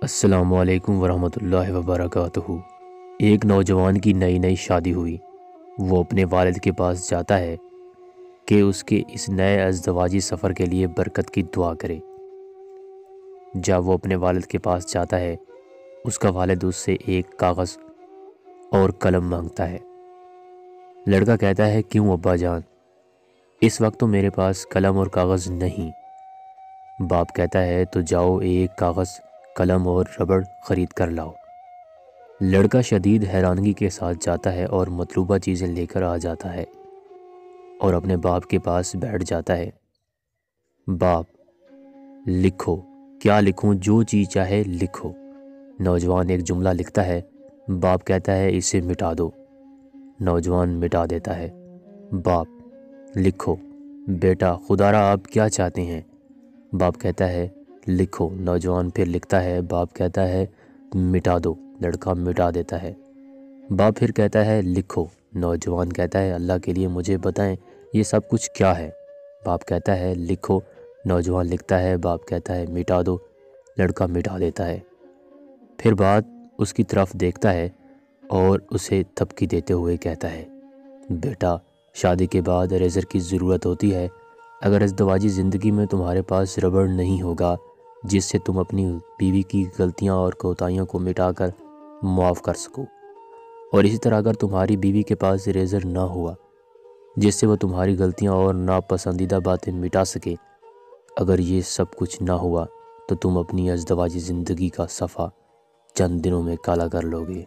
السلام علیکم ورحمۃ اللہ وبرکاتہ۔ ایک نوجوان کی نئی شادی ہوئی۔ وہ اپنے والد کے پاس جاتا ہے کہ اس کے اس نئے ازدواجی سفر کے لیے برکت کی دعا کرے۔ جب وہ اپنے والد کے پاس جاتا ہے، اس کا والد اس سے ایک کاغذ اور قلم مانگتا ہے۔ لڑکا کہتا ہے، کیوں ابا جان؟ اس وقت تو میرے پاس قلم اور کاغذ نہیں۔ باپ کہتا ہے، تو جاؤ ایک کاغذ، قلم اور ربڑ خرید کر لاؤ۔ لڑکا شدید حیرانگی کے ساتھ جاتا ہے اور مطلوبہ چیزیں لے کر آ جاتا ہے اور اپنے باپ کے پاس بیٹھ جاتا ہے۔ باپ: لکھو۔ کیا لکھوں؟ جو چیز چاہے لکھو۔ نوجوان ایک جملہ لکھتا ہے۔ باپ کہتا ہے، اسے مٹا دو۔ نوجوان مٹا دیتا ہے۔ باپ: لکھو۔ بیٹا، خدا را آپ کیا چاہتے ہیں؟ باپ کہتا ہے، لکھو۔ نوجوان پھر لکھتا ہے۔ باپ کہتا ہے، مٹا دو۔ لڑکا مٹا دیتا ہے۔ باپ پھر کہتا ہے، لکھو۔ نوجوان کہتا ہے، اللہ کے لیے مجھے بتائیں یہ سب کچھ کیا ہے؟ باپ کہتا ہے، لکھو۔ نوجوان لکھتا ہے۔ باپ کہتا ہے، مٹا دو۔ لڑکا مٹا دیتا ہے۔ پھر باپ اس کی طرف دیکھتا ہے اور اسے تھپکی دیتے ہوئے کہتا ہے، بیٹا، شادی کے بعد اریزر کی ضرورت ہوتی ہے۔ اگر ازدواجی زندگی میں تمہارے پاس ربڑ نہیں ہوگا جس سے تم اپنی بیوی کی غلطیاں اور کوتاہیوں کو مٹا کر معاف کر سکو، اور اسی طرح اگر تمہاری بیوی کے پاس اریزر نہ ہوا جس سے وہ تمہاری غلطیاں اور ناپسندیدہ باتیں مٹا سکے، اگر یہ سب کچھ نہ ہوا تو تم اپنی ازدواجی زندگی کا صفحہ چند دنوں میں کالا کر لو گے۔